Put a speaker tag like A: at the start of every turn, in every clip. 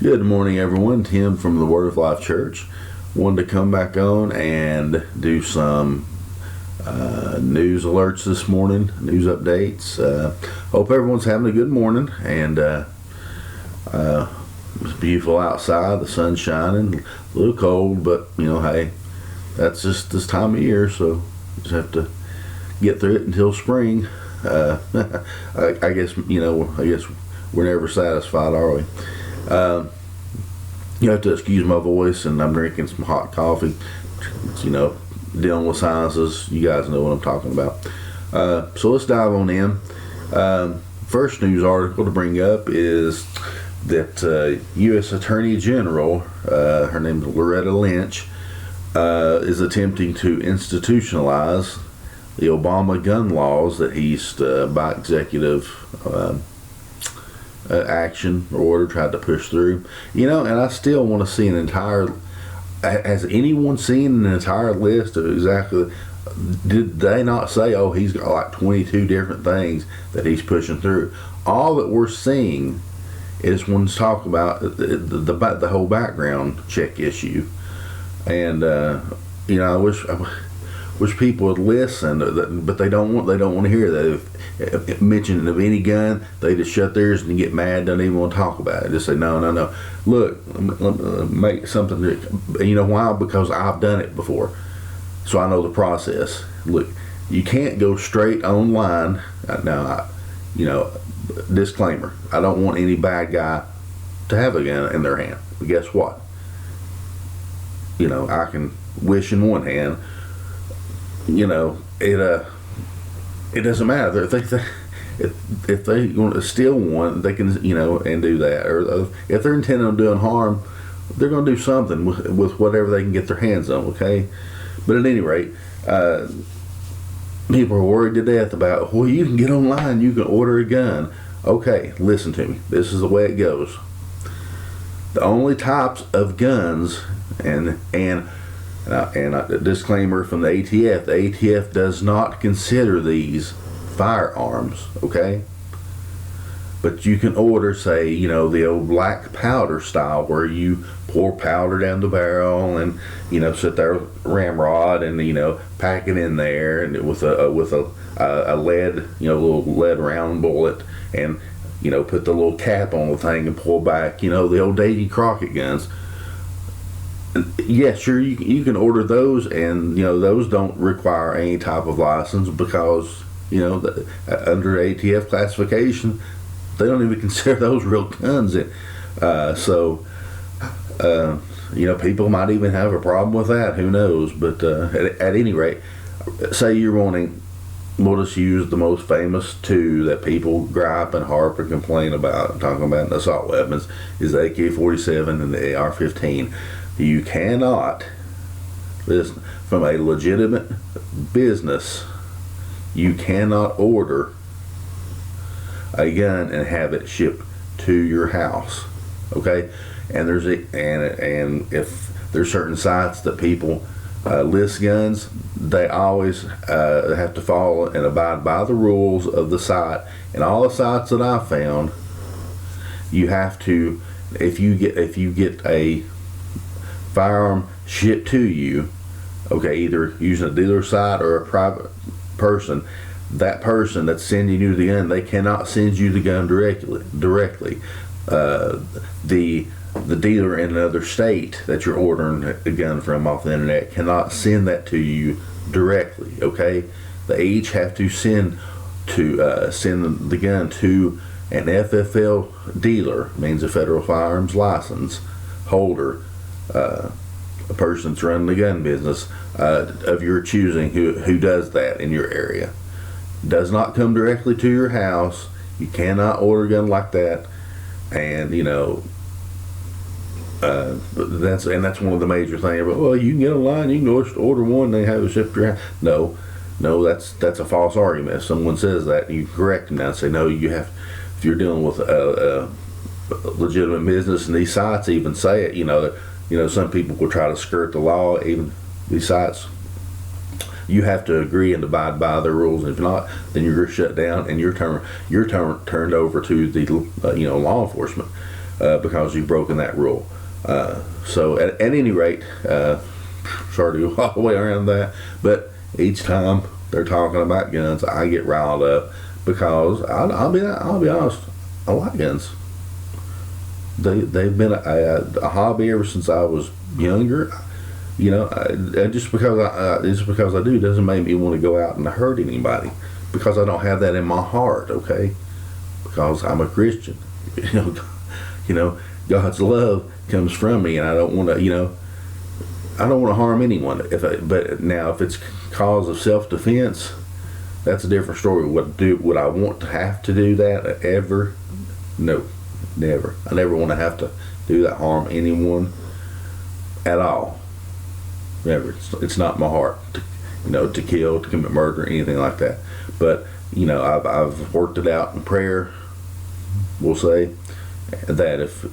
A: Good morning, everyone. Tim from the Word of Life Church. Wanted to come back on and do some news alerts this morning, news updates. Hope everyone's having a good morning, and it's beautiful outside. The sun's shining, a little cold, but hey, that's just this time of year, so just have to get through it until spring. I guess we're never satisfied, are we? You have to excuse my voice, and I'm drinking some hot coffee. It's, dealing with sinuses. You guys know what I'm talking about. So let's dive on in. First news article to bring up is that U.S. Attorney General, her name is Loretta Lynch, is attempting to institutionalize the Obama gun laws that he's, by executive action or order, tried to push through. And I still want to see an entire. Has anyone seen an entire list of exactly? Did they not say, "Oh, he's got like 22 different things that he's pushing through"? All that we're seeing is one's talk about the whole background check issue, and I wish people would listen, but they don't want to hear that. If mentioning of any gun, they just shut theirs and get mad, don't even want to talk about it. Just say no. Look, make something. You know why? Because I've done it before, so I know the process. Look, you can't go straight online. Now, disclaimer: I don't want any bad guy to have a gun in their hand. But guess what? I can wish in one hand. It doesn't matter if they want to steal one, they can and do that. Or if they're intending on doing harm, they're going to do something with whatever they can get their hands on. Okay, but at any rate, people are worried to death about. Well, you can get online, you can order a gun. Okay, listen to me. This is the way it goes. The only types of guns and a disclaimer from the ATF: the ATF does not consider these firearms, okay? But you can order, say, the old black powder style, where you pour powder down the barrel and sit there with ramrod and pack it in there, and with a lead, little lead round bullet, and put the little cap on the thing and pull back, the old Davy Crockett guns. Yeah, sure, you can order those, and those don't require any type of license because under ATF classification, they don't even consider those real guns. People might even have a problem with that. Who knows? But at any rate, say you're wanting. We'll just use the most famous two that people gripe and harp and complain about. I'm talking about assault weapons is the AK-47 and the AR-15. You cannot, listen, from a legitimate business, you cannot order a gun and have it shipped to your house. Okay, and and if there's certain sites that people list guns, they always have to follow and abide by the rules of the site. And all the sites that I found, you have to, if you get a firearm shipped to you, okay, either using a dealer site or a private person, that person that's sending you the gun, they cannot send you the gun directly. The dealer in another state that you're ordering a gun from off the internet cannot send that to you directly. Okay, they each have to send the gun to an FFL dealer, means a federal firearms license holder, a person that's running the gun business of your choosing who does that in your area. Does not come directly to your house. You cannot order a gun like that, and that's one of the major things. But well, you can get online, you can go order one, they have it shipped to your house. No, that's a false argument. If someone says that, you correct them now and say no. You have, if you're dealing with a legitimate business, and these sites even say it. Some people will try to skirt the law. Even these sites, you have to agree and abide by their rules. And if not, then you're shut down and you're turned over to the law enforcement. because you've broken that rule. So at any rate, sorry to go all the way around that, but each time they're talking about guns, I get riled up because I'll be honest, I like guns. They've been a hobby ever since I was younger. You know, just because I do doesn't make me want to go out and hurt anybody, because I don't have that in my heart. Okay, because I'm a Christian. You know, God's love comes from me, and I don't want to. I don't want to harm anyone. But now, if it's cause of self-defense, that's a different story. Would I want to have to do that ever? No, never. I never want to have to do that, harm anyone at all. Never. It's not my heart to kill, to commit murder, anything like that. But I've worked it out in prayer. We'll say that if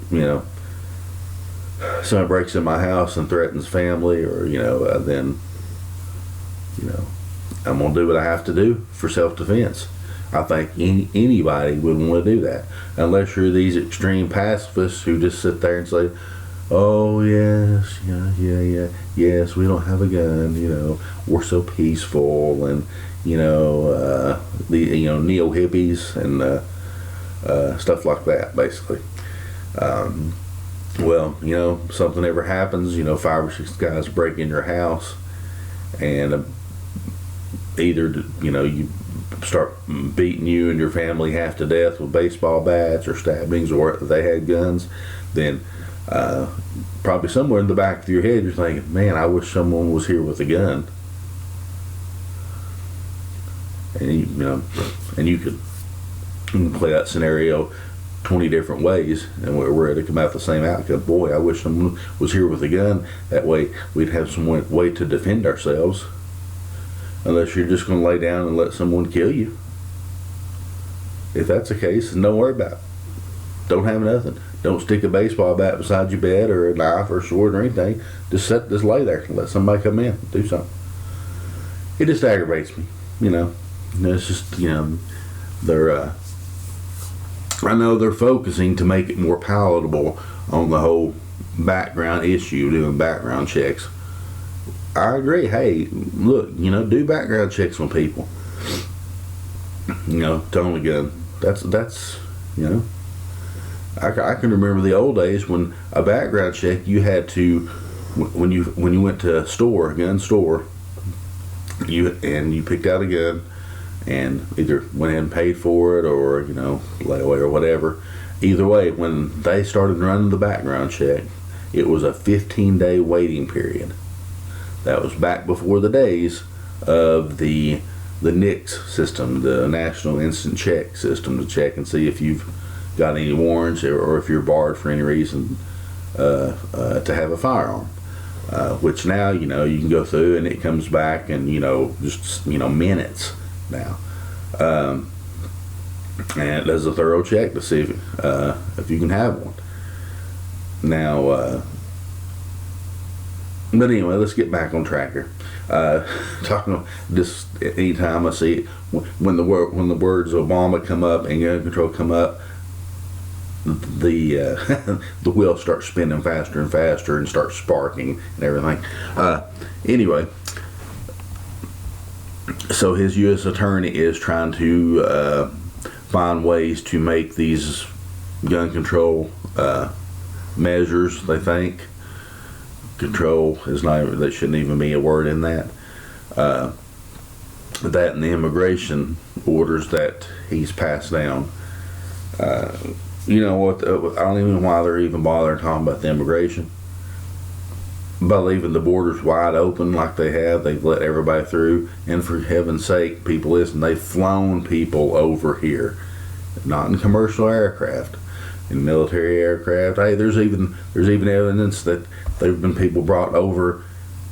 A: someone breaks in my house and threatens family, or then I'm gonna do what I have to do for self-defense. I think anybody would want to do that, unless you're these extreme pacifists who just sit there and say, "Oh yes, yes, we don't have a gun. We're so peaceful," and the neo hippies and stuff like that, basically. Well, something ever happens, 5 or 6 guys break in your house, and either you start beating you and your family half to death with baseball bats or stabbings, or they had guns, then probably somewhere in the back of your head you're thinking, man, I wish someone was here with a gun. And you can play that scenario 20 different ways, and we're ready to come out the same outcome. Boy, I wish someone was here with a gun. That way we'd have some way to defend ourselves. Unless you're just going to lay down and let someone kill you. If that's the case, then don't worry about it. Don't have nothing. Don't stick a baseball bat beside your bed, or a knife or a sword or anything. Just lay there and let somebody come in and do something. It just aggravates me, It's just, they're I know they're focusing to make it more palatable on the whole background issue, doing background checks. I agree. Hey, look, do background checks on people. To own a gun. That's I can remember the old days when a background check, you had to, when you went to a gun store, you picked out a gun and either went in and paid for it, or layaway or whatever. Either way, when they started running the background check, it was a 15-day waiting period. That was back before the days of the NICS system, the National Instant Check system, to check and see if you've got any warrants, or if you're barred for any reason to have a firearm. Which now you can go through and it comes back in just minutes now, and it does a thorough check to see if you can have one. Now, but anyway, let's get back on track here. Talking this, anytime I see it, when the words Obama come up and gun control come up, the the wheel starts spinning faster and faster and starts sparking and everything. Anyway, so his U.S. attorney is trying to find ways to make these gun control measures, they think. Control is not, that shouldn't even be a word in that. That and the immigration orders that he's passed down. You know what? I don't even know why they're even bothering talking about the immigration. By leaving the borders wide open like they have, they've let everybody through. And for heaven's sake, people, listen, they've flown people over here, not in commercial aircraft, in military aircraft. Hey, there's even evidence that there have been people brought over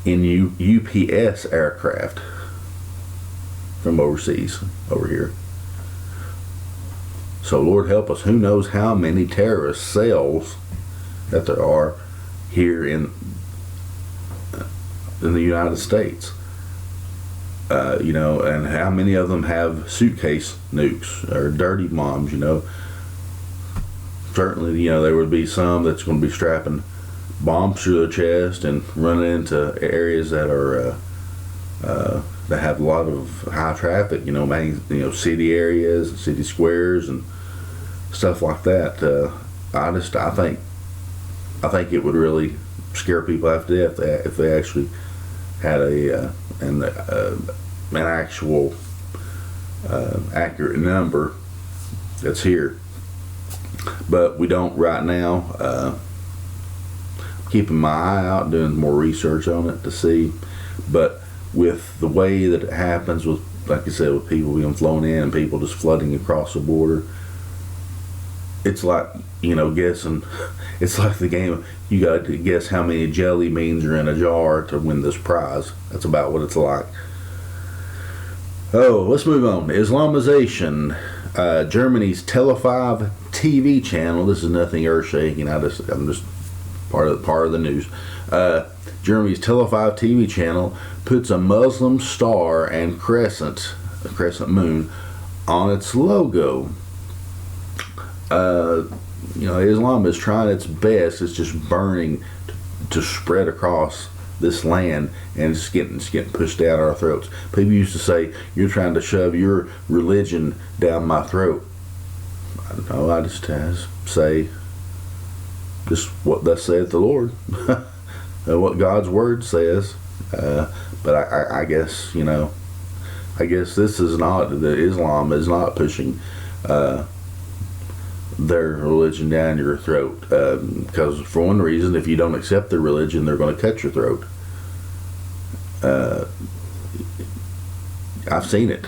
A: in UPS aircraft from overseas over here. So Lord help us, who knows how many terrorist cells that there are here in the United States. And how many of them have suitcase nukes or dirty bombs, certainly, there would be some that's going to be strapping bombs through their chest and running into areas that are that have a lot of high traffic, city areas, city squares, and stuff like that. I think it would really scare people half to death if they actually had an actual accurate number that's here. But we don't right now. Keeping my eye out, doing more research on it to see. But with the way that it happens, with, like I said, with people being flown in and people just flooding across the border, it's like, guessing. It's like the game. You got to guess how many jelly beans are in a jar to win this prize. That's about what it's like. Oh, let's move on. Islamization. Germany's Tele5 TV channel. This is nothing earth-shaking. I'm just part of the news. Germany's Tele5 TV channel puts a Muslim star and a crescent moon, on its logo. Islam is trying its best. It's just burning to spread across this land, and it's getting pushed down our throats. People used to say, "You're trying to shove your religion down my throat." I don't know. I just say just what thus saith the Lord, what God's word says. But I guess this is not, that Islam is not pushing their religion down your throat, because for one reason, if you don't accept their religion, they're going to cut your throat. I've seen it.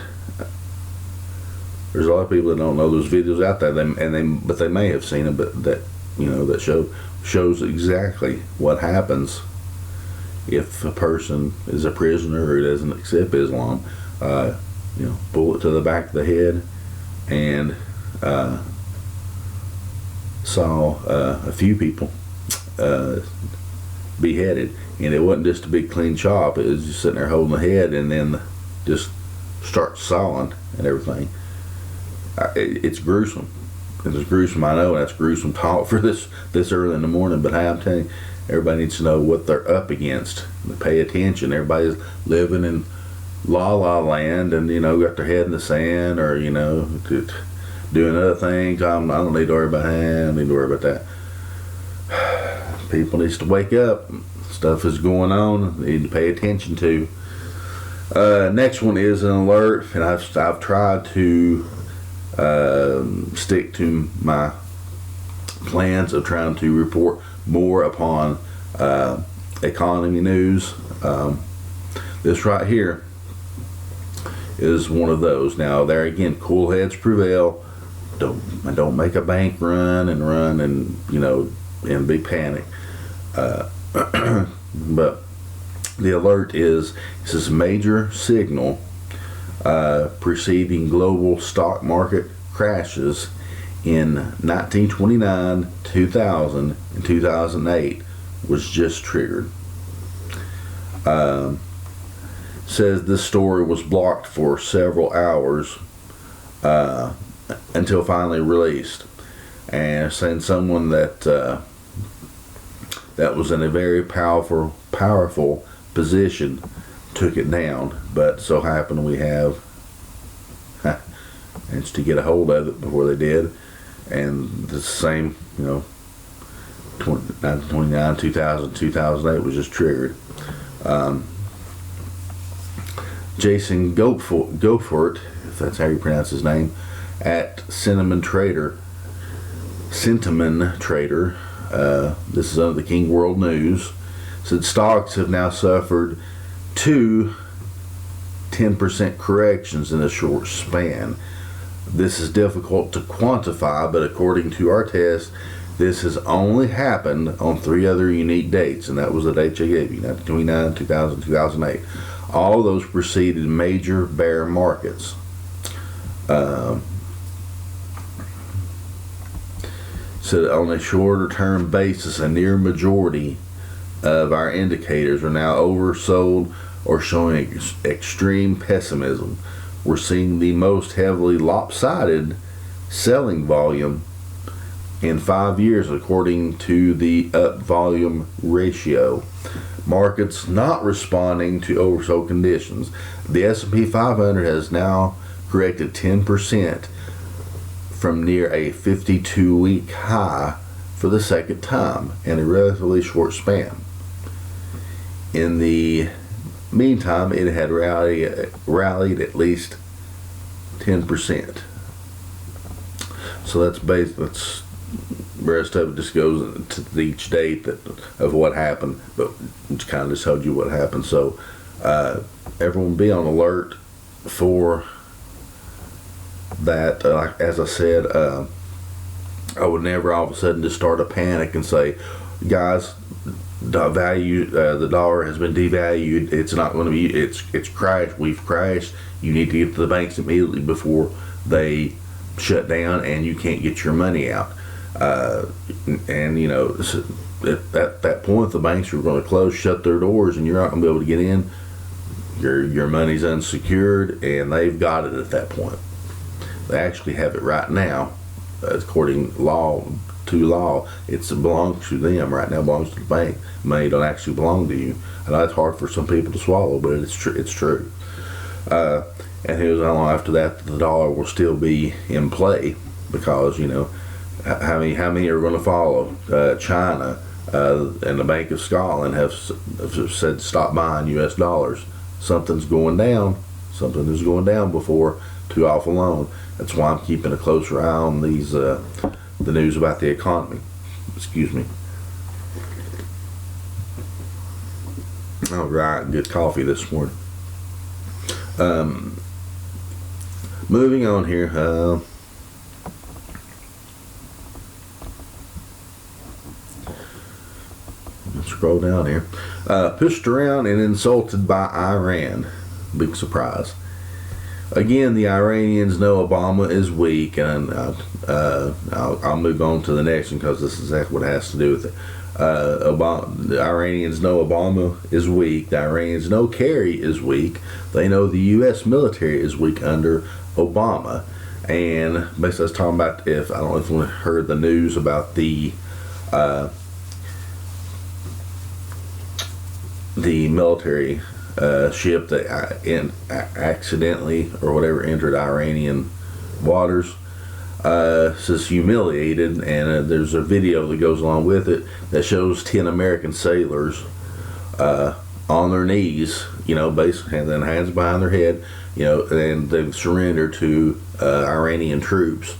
A: There's a lot of people that don't know those videos out there, but they may have seen them, but that shows exactly what happens if a person is a prisoner or doesn't accept Islam. Bullet to the back of the head, and saw a few people beheaded, and it wasn't just a big clean chop. It was just sitting there holding the head, and then just start sawing and everything. It's gruesome. It's gruesome, I know, and that's gruesome talk for this early in the morning, but I'm telling you, everybody needs to know what they're up against. Pay attention. Everybody's living in la la land, and got their head in the sand, or doing other things. I don't need to worry about that. I don't need to worry about that. People needs to wake up. Stuff is going on. They need to pay attention to. Next one is an alert, and I've tried to stick to my plans of trying to report more upon economy news. This right here is one of those. Now, there again, cool heads prevail. Don't make a bank run and big panic. But the alert is, this is a major signal preceding global stock market crashes in 1929, 2000, and 2008 was just triggered. Says this story was blocked for several hours until finally released, and saying someone that was in a very powerful position took it down, but so happened we have managed to get a hold of it before they did, and the same 1929, 2000, 2008 was just triggered. Jason Goforth, if that's how you pronounce his name, at Sentiment Trader, this is under the King World News, said stocks have now suffered 2 10% corrections in a short span. This is difficult to quantify, but according to our test, this has only happened on 3 other unique dates, and that was the dates I gave you, 1929, 2000, 2008. All of those preceded major bear markets. So on a shorter term basis, a near majority of our indicators are now oversold or showing extreme pessimism. We're seeing the most heavily lopsided selling volume in 5 years, according to the up volume ratio. Markets not responding to oversold conditions. The S&P 500 has now corrected 10% from near a 52-week high for the second time in a relatively short span. In the meantime, it had rallied at least 10%. So that's the rest of it just goes to each date of what happened, but it's kind of just told you what happened. So everyone be on alert for that. As I said, I would never all of a sudden just start a panic and say, guys, the dollar has been devalued. It's not going to be. It's crashed. We've crashed. You need to get to the banks immediately before they shut down and you can't get your money out. And you know, at that point, the banks are going to close, shut their doors, and you're not going to be able to get in. Your money's unsecured, and they've got it at that point. They actually have it right now, according to law. It belongs to them right now. Belongs to the bank. Money don't actually belong to you. I know it's hard for some people to swallow, but it's true. It's true. And who's how long after that the dollar will still be in play, because you know how many are going to follow? China and the Bank of Scotland have said stop buying U.S. dollars. Something's going down. Something is going down before too awful long. That's why I'm keeping a closer eye on these the news about the economy. Excuse me. All right, good coffee this morning. Moving on here. Scroll down here. Pushed around and insulted by Iran. Big surprise. Again, the Iranians know Obama is weak, and I'll move on to the next one because this is exactly what it has to do with it. The Iranians know Obama is weak. The Iranians know Kerry is weak. They know the U.S. military is weak under Obama. And basically, I was talking about, if I don't know if you heard the news about the military ship that accidentally or whatever entered Iranian waters. It's humiliated, and there's a video that goes along with it that shows 10 American sailors on their knees, you know, basically, and then hands behind their head, you know, and they've surrendered to Iranian troops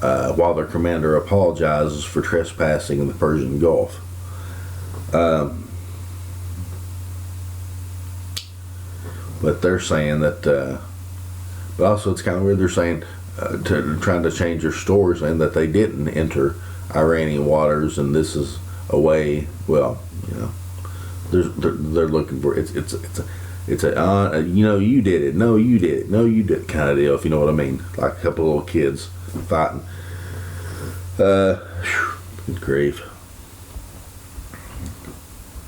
A: while their commander apologizes for trespassing in the Persian Gulf. But they're saying that, but also it's kind of weird, they're saying, trying to change their story, saying that they didn't enter Iranian waters, and this is a way, well, you know, they're looking for, it's a you know, you did it, no, you did it, no, you did it kind of deal, if you know what I mean, like a couple of little kids fighting. Good grief.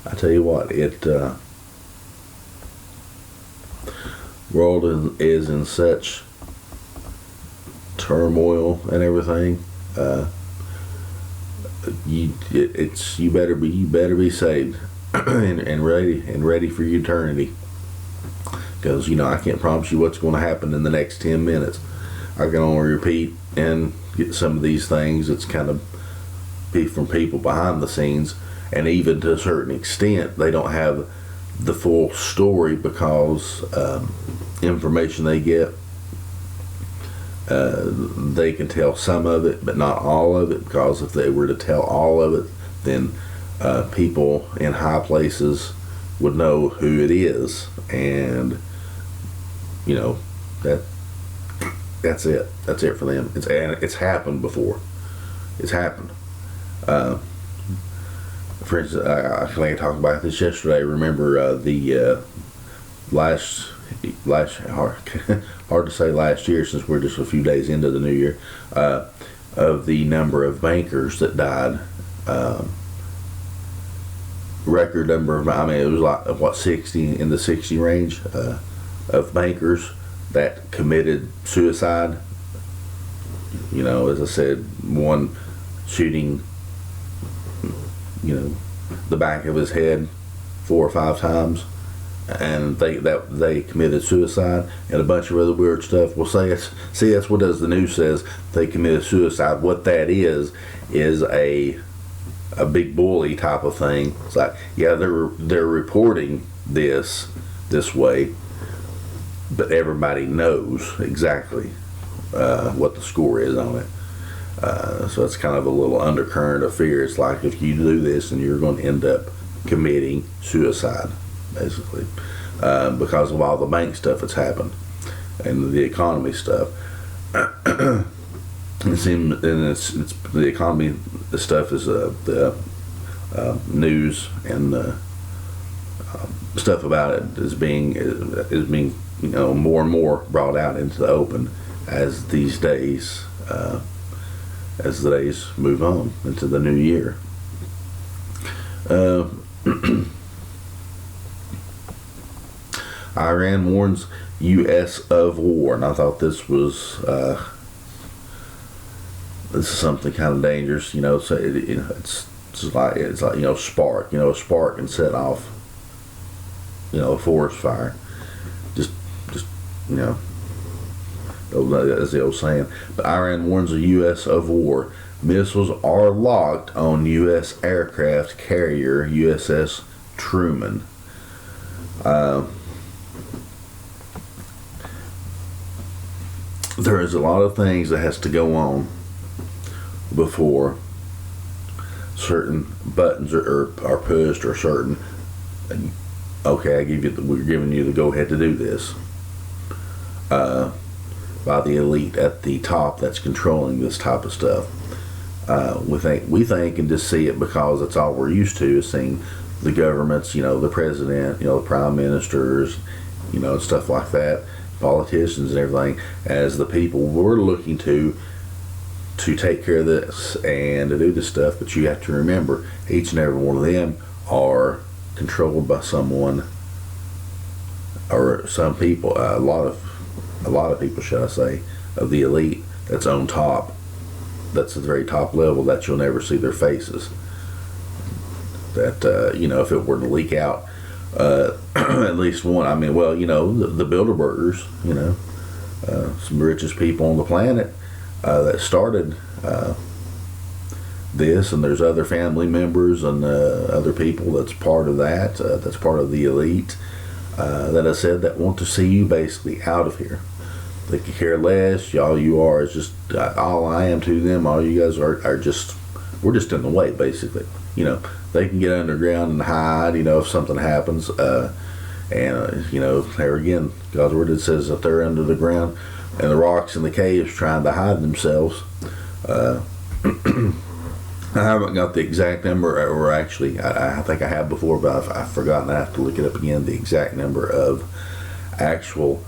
A: I tell you what, world is in such turmoil and everything. You better be saved and ready for eternity, because you know I can't promise you what's going to happen in the next 10 minutes. I can only repeat and get some of these things. It's kind of from people behind the scenes, and even to a certain extent they don't have the full story, because information they get, they can tell some of it but not all of it, because if they were to tell all of it, then people in high places would know who it is, and you know that's it for them. It's happened before. It's happened. For instance, I think I talked about this yesterday. Remember the last hard to say last year, since we're just a few days into the new year, of the number of bankers that died. Record number of, I mean, it was like 60, in the 60 range of bankers that committed suicide. You know, as I said, one shooting, the back of his head 4 or 5 times, and they committed suicide, and a bunch of other weird stuff. Well, that's what as the news says, they committed suicide. What that is a big bully type of thing. It's like, yeah, they're reporting this way, but everybody knows exactly what the score is on it. So it's kind of a little undercurrent of fear. It's like, if you do this, and you're going to end up committing suicide, basically, because of all the bank stuff that's happened and the economy stuff. It's the economy stuff is the news and stuff about it is being more and more brought out into the open as these days as the days move on into the new year. Iran warns U.S. of war, and I thought this is something kind of dangerous. So it's like spark. A spark can set off a forest fire. Just as the old saying. But Iran warns the U.S. of war. Missiles are locked on U.S. aircraft carrier USS Truman. There is a lot of things that has to go on before certain buttons are pushed, or certain, okay, we're giving you the go ahead to do this, by the elite at the top that's controlling this type of stuff. We think and just see it because that's all we're used to, is seeing the governments, the president, the prime ministers, and stuff like that, politicians and everything, as the people we're looking to take care of this and to do this stuff. But you have to remember, each and every one of them are controlled by someone, or some people, a lot of people, should I say, of the elite that's on top. That's the very top level that you'll never see their faces. That if it were to leak out, at least one. I mean, well, the Bilderbergers, some richest people on the planet that started this, and there's other family members and other people that's part of that, that's part of the elite, that I said, that want to see you basically out of here. They could care less. All you are is just, all I am to them. All you guys are just, we're just in the way, basically. They can get underground and hide, if something happens. There again, God's word, it says that they're under the ground and the rocks in the caves trying to hide themselves. I haven't got the exact number, or actually, I think I have before, but I've forgotten. I have to look it up again, the exact number of actual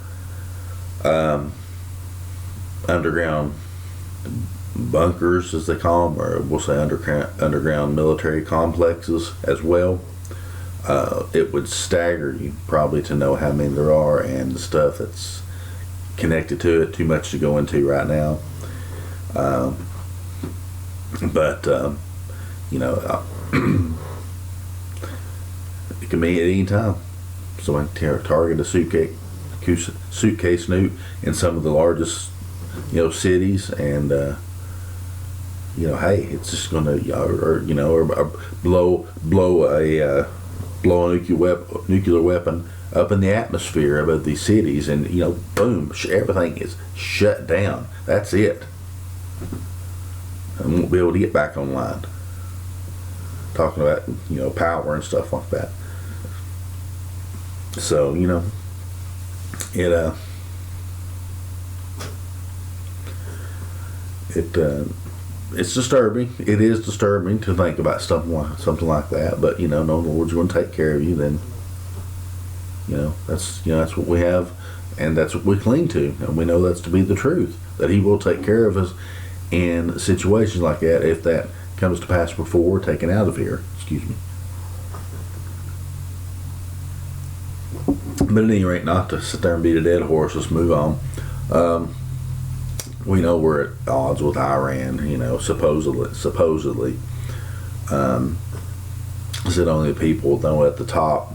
A: underground bunkers, as they call them, or we'll say underground military complexes as well. It would stagger you probably to know how many there are and the stuff that's connected to it. Too much to go into right now. But it can be at any time. So I target a suitcase nuke in some of the largest cities, and hey, it's just gonna or blow a nuclear weapon up in the atmosphere above these cities, and boom, everything is shut down. That's it. I won't be able to get back online. Talking about power and stuff like that. So it's disturbing. It is disturbing to think about something like that. But no, the Lord's going to take care of you. Then that's what we have, and that's what we cling to, and we know that's to be the truth. That He will take care of us in situations like that, if that comes to pass before we're taken out of here. Excuse me. But at any rate, not to sit there and beat a dead horse, let's move on. we know we're at odds with Iran, supposedly. Said only the people know at the top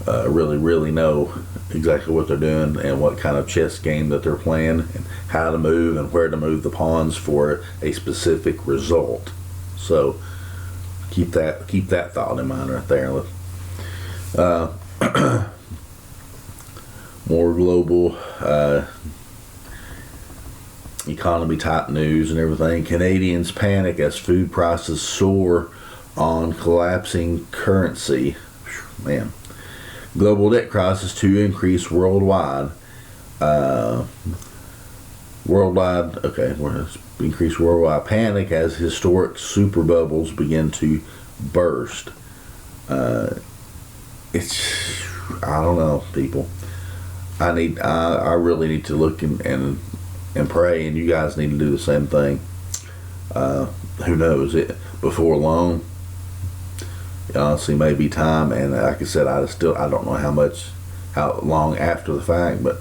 A: really know exactly what they're doing and what kind of chess game that they're playing and how to move and where to move the pawns for a specific result. So keep that thought in mind right there. More global economy type news and everything. Canadians panic as food prices soar on collapsing currency. Man. Global debt crisis to increase worldwide. Increase worldwide panic as historic super bubbles begin to burst. I don't know, people. I really need to look and pray, and you guys need to do the same thing. Who knows? Before long, it honestly may be time, and like I said, I don't know how long after the fact, but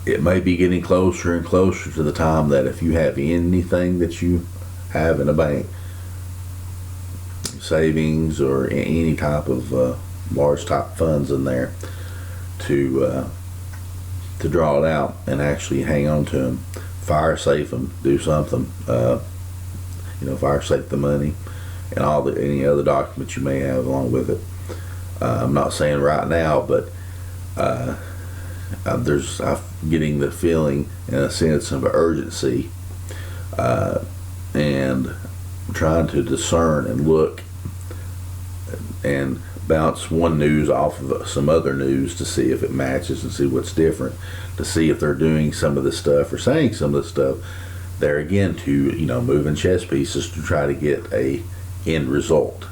A: it may be getting closer and closer to the time that if you have anything that you have in a bank, savings or any type of large type funds in there, to draw it out and actually hang on to them, fire safe them, do something, fire safe the money and any other documents you may have along with it. I'm not saying right now, but I'm getting the feeling and a sense of urgency, and trying to discern and look and bounce one news off of some other news to see if it matches and see what's different, to see if they're doing some of this stuff or saying some of this stuff there again to moving chess pieces to try to get a end result.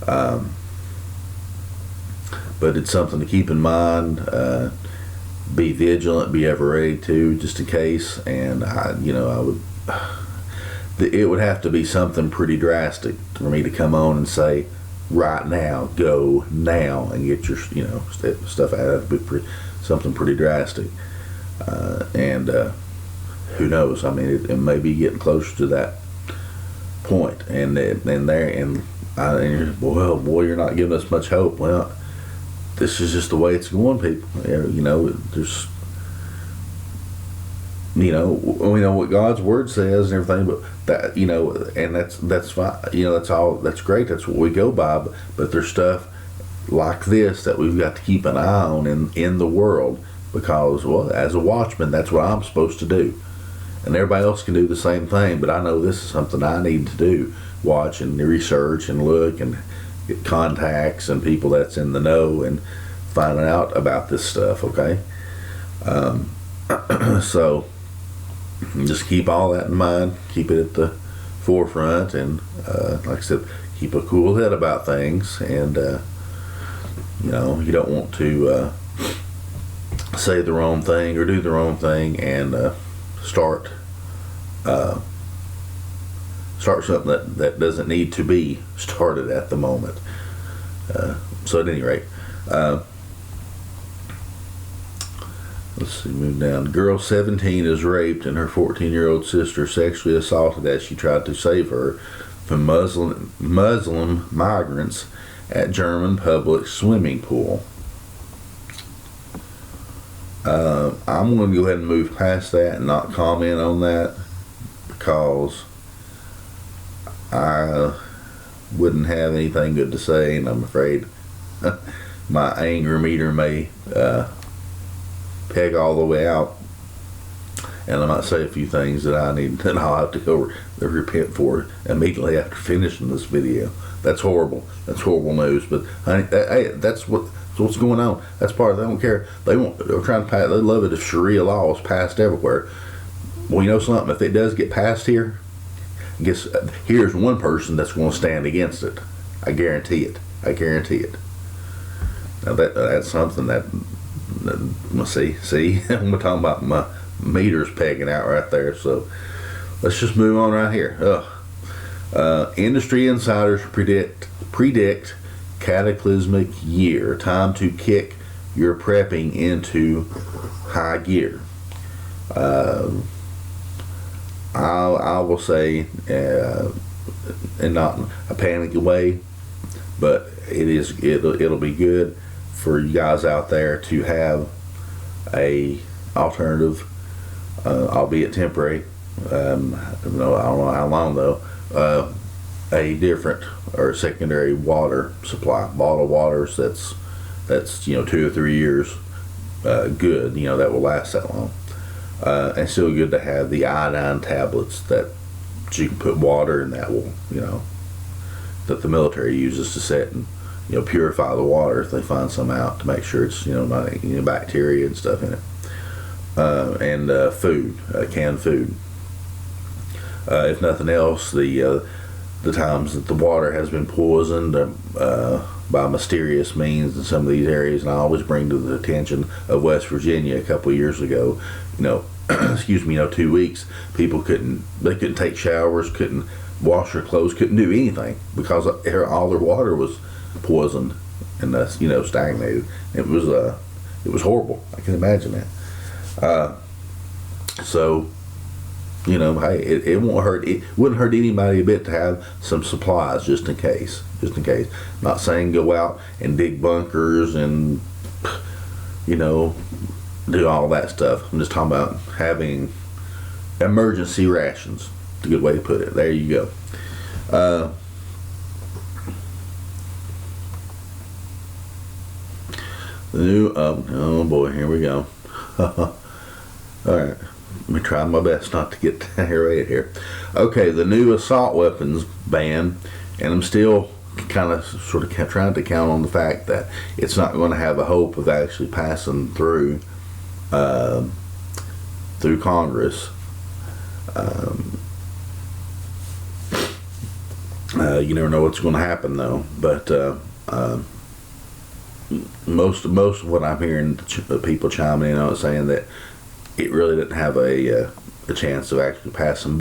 A: But it's something to keep in mind. Be vigilant, be ever ready to, just in case. And it would have to be something pretty drastic for me to come on and say, right now, go now and get your stuff out. It would be something pretty drastic. And who knows? I mean, it may be getting closer to that point, and boy, you're not giving us much hope. Well, this is just the way it's going, people. There's, we know what God's word says and everything, but that, and that's fine. That's great. That's what we go by. But there's stuff like this that we've got to keep an eye on in the world, because, well, as a watchman, that's what I'm supposed to do. And everybody else can do the same thing, but I know this is something I need to do. Watch and research and look and get contacts and people that's in the know and finding out about this stuff, okay? So just keep all that in mind. Keep it at the forefront, and like I said, keep a cool head about things. And, you don't want to say the wrong thing or do the wrong thing and start something that doesn't need to be started at the moment. So at any rate, let's see, move down. Girl 17 is raped and her 14-year-old sister sexually assaulted as she tried to save her from Muslim migrants at German public swimming pool. I'm going to go ahead and move past that and not comment on that, because I wouldn't have anything good to say, and I'm afraid my anger meter may peg all the way out, and I might say a few things that I'll have to go repent for immediately after finishing this video. That's horrible. That's horrible news. But honey, that's what's going on. That's part of it. They don't care. They're trying to pass. They love it if Sharia law is passed everywhere. Well, you know something? If it does get passed here, here's one person that's going to stand against it. I guarantee it. Now that's something that see, I'm talking about my meters pegging out right there. So let's just move on right here. Industry insiders predict cataclysmic year. Time to kick your prepping into high gear. I will say, in not a panicky way, but it'll be good for you guys out there to have a alternative, albeit temporary. No, I don't know how long though. A different or secondary water supply, bottled waters that's 2 or 3 years good. That will last that long. And still good to have the iodine tablets that you can put water in that will, that the military uses to set and, purify the water if they find some out to make sure it's, not any bacteria and stuff in it. And food, canned food. If nothing else, the times that the water has been poisoned by mysterious means in some of these areas, and I always bring to the attention of West Virginia a couple of years ago, 2 weeks, people couldn't take showers, couldn't wash their clothes, couldn't do anything because all their water was poisoned and stagnated. It was horrible. I can imagine that. So hey, it won't hurt. It wouldn't hurt anybody a bit to have some supplies just in case. Not saying go out and dig bunkers and do all that stuff. I'm just talking about having emergency rations. That's a good way to put it. There you go. The new, oh boy, here we go. All right, let me try my best not to get irate here. Okay, the new assault weapons ban, and I'm still kind of sort of trying to count on the fact that it's not going to have a hope of actually passing through Congress. You never know what's going to happen though, but most of what I'm hearing people chiming in on saying that it really didn't have a chance of actually passing.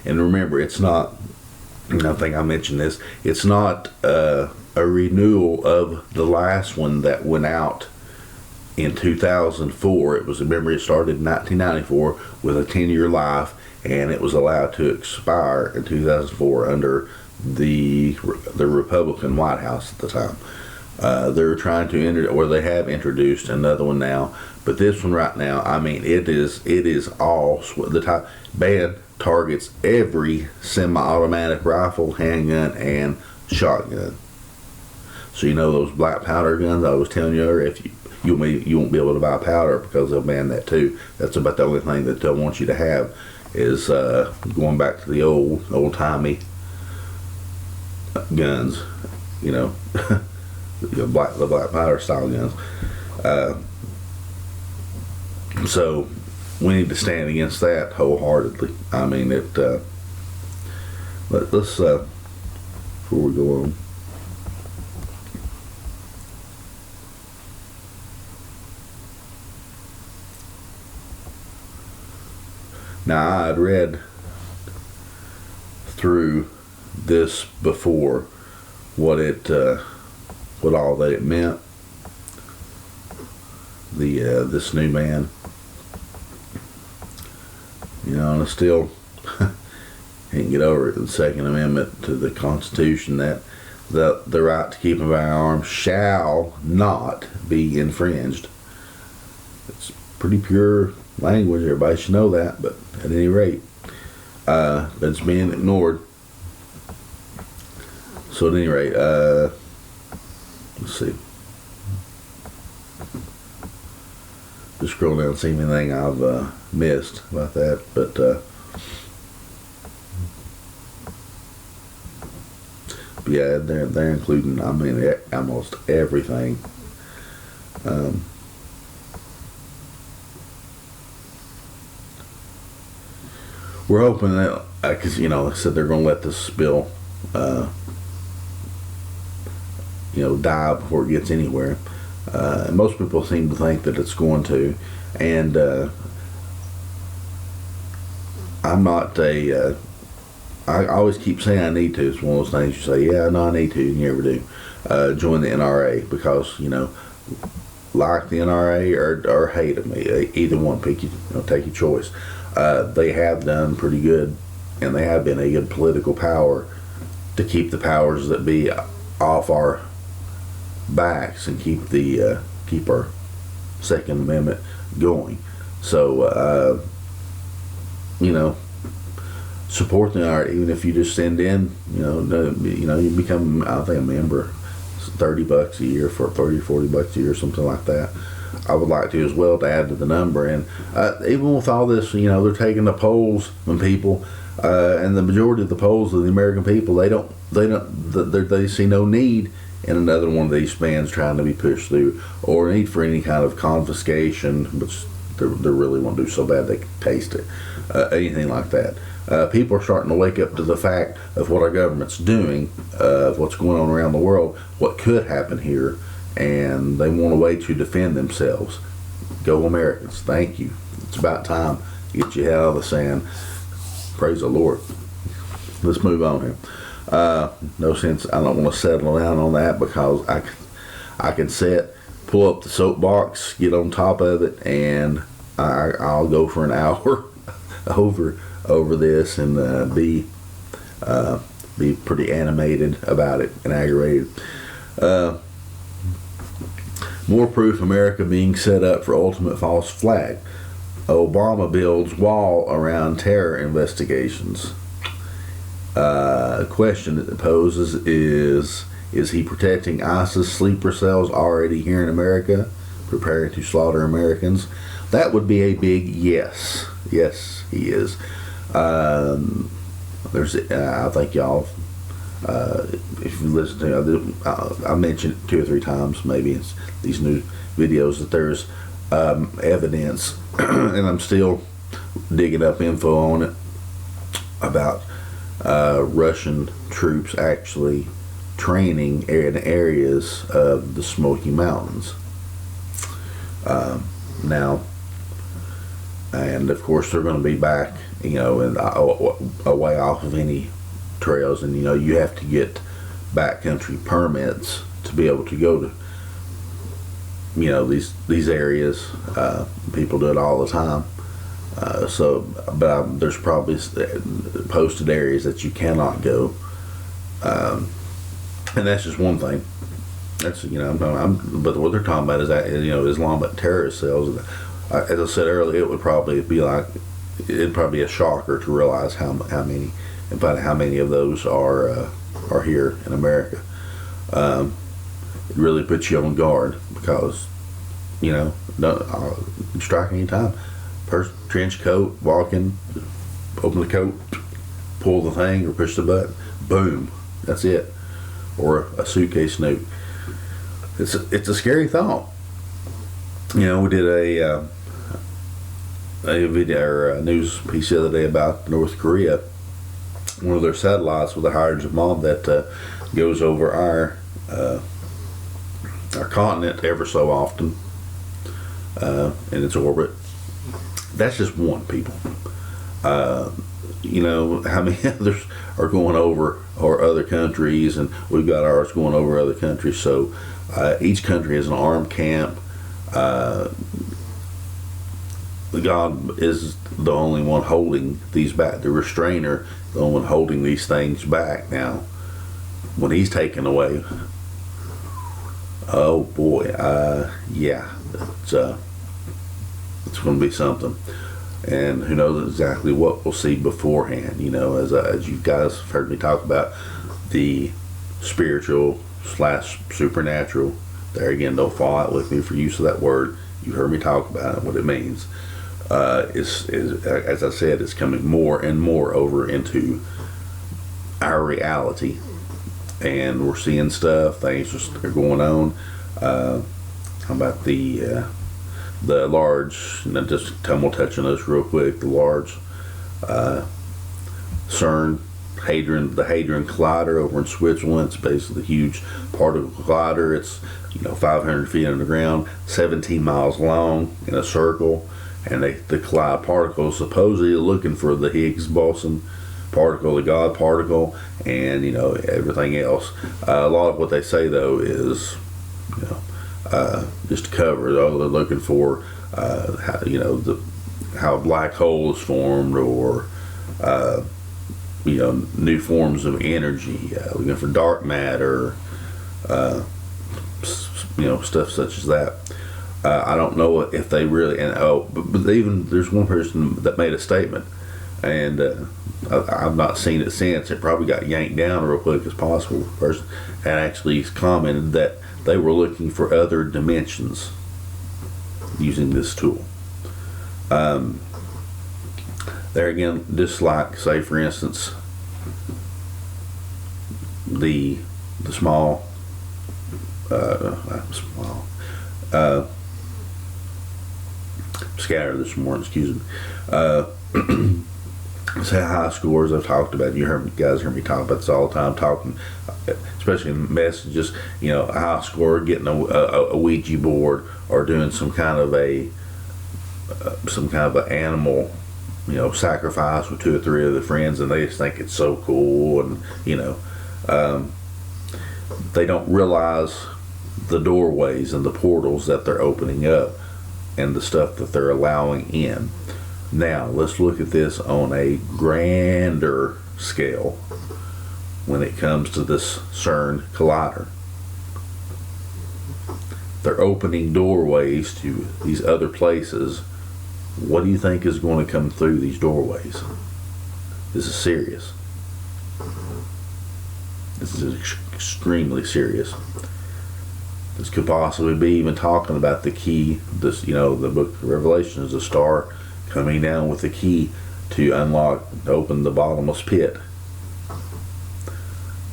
A: And remember, it's not, I think I mentioned this, it's not a renewal of the last one that went out in 2004. It started in 1994 with a 10-year life, and it was allowed to expire in 2004 under the Republican White House at the time. They're trying to they have introduced another one now, but this one right now, it is all the type ban targets every semi-automatic rifle, handgun, and shotgun. So those black powder guns I was telling you earlier, if you won't be able to buy powder because they'll ban that too. That's about the only thing that they'll want you to have is going back to the old-timey guns, the black powder style guns. So we need to stand against that wholeheartedly. Let's before we go on. Now, I'd read through this before, what all that it meant. This new man, and I still can't get over it. The Second Amendment to the Constitution, that the right to keep and bear arms shall not be infringed. It's pretty pure language. Everybody should know that, but at any rate, it's being ignored. So at any rate, let's see. Just scroll down and see anything I've missed about that, but yeah, they're including almost everything. We're hoping that, because they said they're going to let this bill die before it gets anywhere. Most people seem to think that it's going to, and I'm not I always keep saying I need to. It's one of those things you say, yeah, no, I need to, and you never do. Join the NRA because, like the NRA or hate them. Either one, take your choice. they have done pretty good, and they have been a good political power to keep the powers that be off our backs and keep our Second Amendment going. So support the art, even if you just send in, you become, I think, a member, $30 a year for $40 a year, something like that. I would like to as well, to add to the number. And even with all this, they're taking the polls from people, and the majority of the polls of the American people, they see no need in another one of these bans trying to be pushed through, or need for any kind of confiscation, which they really won't do so bad they can taste it, anything like that. People are starting to wake up to the fact of what our government's doing, of what's going on around the world, what could happen here, and they want a way to defend themselves. Go Americans, thank you. It's about time to get your head out of the sand. Praise the Lord. Let's move on here. No sense, I don't want to settle down on that, because I can pull up the soapbox, get on top of it, and I'll go for an hour over this, and be pretty animated about it and aggravated. More proof America being set up for ultimate false flag. Obama builds wall around terror investigations. Question that it poses is he protecting ISIS sleeper cells already here in America, preparing to slaughter Americans? That would be a big yes. Yes, he is. I think y'all, if you listen to, I mentioned it 2 or 3 times, maybe it's these new videos, that there's evidence, and I'm still digging up info on it, about Russian troops actually training in areas of the Smoky Mountains. Now, and of course they're going to be back, and away off of any trails, and you have to get backcountry permits to be able to go to these areas. People do it all the time. But there's probably posted areas that you cannot go, and that's just one thing. That's but what they're talking about is that Islamic terrorist cells. As I said earlier, it'd probably be a shocker to realize how many, in fact, how many of those are here in America. It really puts you on guard, because strike any time. Trench coat, walking, open the coat, pull the thing or push the button, boom, that's it. Or a suitcase snoop. It's a scary thought. We did a video or a news piece the other day about North Korea. One of their satellites with a hydrogen bomb that goes over our continent ever so often in its orbit. That's just one, people. How many others are going over, or other countries, and we've got ours going over other countries. So each country has an armed camp. God is the only one holding these back, the restrainer, the only one holding these things back. Now, when he's taken away, oh boy, yeah, it's going to be something. And who knows exactly what we'll see beforehand. As you guys have heard me talk about the spiritual / supernatural. There again, don't fall out with me for use of that word. You heard me talk about it, what it means. Is as I said, it's coming more and more over into our reality, and we're seeing stuff. Things are going on. How about the large? We'll touch on this real quick. The large CERN the Hadron Collider over in Switzerland. It's basically a huge particle collider. It's 500 feet underground, 17 miles long in a circle, and they collide particles, supposedly looking for the Higgs boson particle, the God particle, and everything else. A lot of what they say though is just cover. They're looking for how a black hole is formed, or new forms of energy, looking for dark matter, stuff such as that. I don't know if they really, but even there's one person that made a statement, and I've not seen it since. It probably got yanked down real quick as possible. The person had actually commented that they were looking for other dimensions using this tool. There again, just like, say for instance, the small scatter this morning, excuse me. Say high scores I've talked about. You guys hear me talk about this all the time, talking, especially in messages. A high score, getting a Ouija board, or doing some kind of an animal, sacrifice with 2 or 3 of the friends, and they just think it's so cool, and they don't realize the doorways and the portals that they're opening up, and the stuff that they're allowing in. Now, let's look at this on a grander scale when it comes to this CERN collider. They're opening doorways to these other places. What do you think is going to come through these doorways? This is serious. This is extremely serious. This could possibly be even talking about the key. The book of Revelation is a star coming down with the key to open the bottomless pit.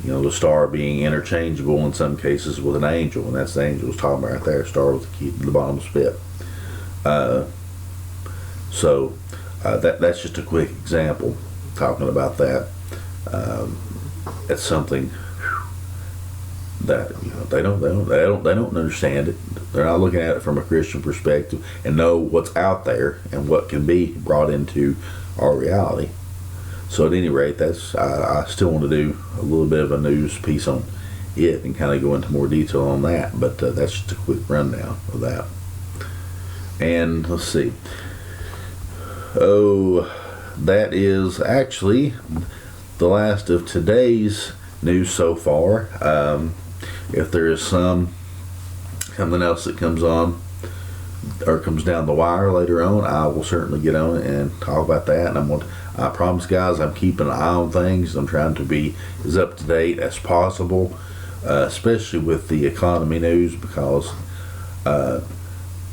A: The star being interchangeable in some cases with an angel, and that's the angel was talking about right there, star with the key to the bottomless pit. That's just a quick example talking about that. It's something that they don't understand it. They're not looking at it from a Christian perspective and know what's out there and what can be brought into our reality. So at any rate, I still want to do a little bit of a news piece on it and kind of go into more detail on that, but that's just a quick rundown of that. And let's see. That is actually the last of today's news so far. If there is something else that comes on or comes down the wire later on, I will certainly get on it and talk about that. And I promise, guys, I'm keeping an eye on things. I'm trying to be as up to date as possible, especially with the economy news, because I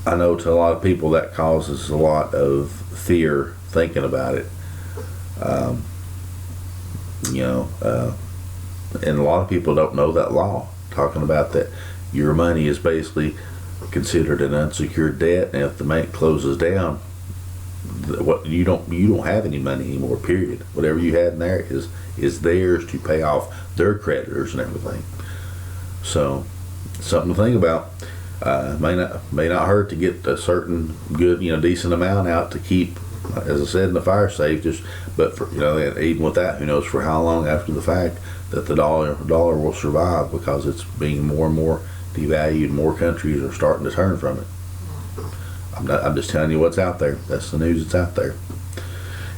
A: know to a lot of people that causes a lot of fear thinking about it. And a lot of people don't know that law, talking about that your money is basically considered an unsecured debt, and if the bank closes down, you don't have any money anymore, period. Whatever you had in there is theirs to pay off their creditors and everything. So something to think about. May not hurt to get a certain good, decent amount out to keep, as I said, in the fire safe. But for, even with that, who knows for how long after the fact that the dollar will survive, because it's being more and more devalued. More countries are starting to turn from it. I'm just telling you what's out there. That's the news that's out there.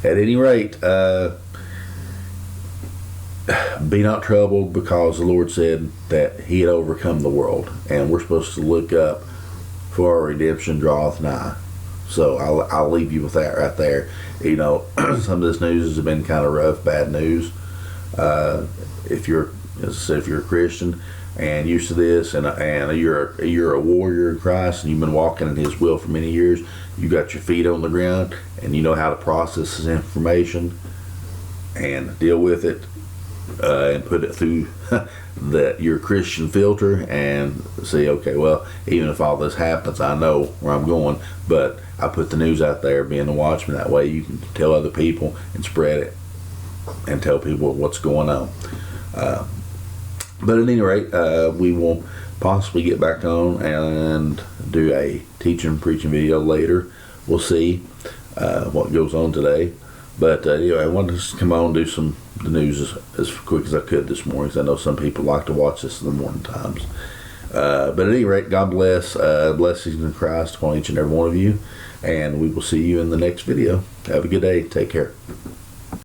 A: At any rate, be not troubled, because the Lord said that He had overcome the world, and we're supposed to look up, for our redemption draweth nigh. So I'll leave you with that right there. Some of this news has been kind of rough, bad news. If you're a Christian and used to this, and you're a warrior in Christ, and you've been walking in His will for many years, you got your feet on the ground, and you know how to process this information and deal with it, and put it through your Christian filter, and say, okay, well, even if all this happens, I know where I'm going, but I put the news out there, being a watchman. That way you can tell other people and spread it and tell people what's going on. But at any rate, we will possibly get back on and do a teaching, preaching video later. We'll see what goes on today. But anyway, I wanted to come on and do the news as quick as I could this morning, because I know some people like to watch this in the morning times. But at any rate, God bless. Blessings in Christ upon each and every one of you. And we will see you in the next video. Have a good day. Take care.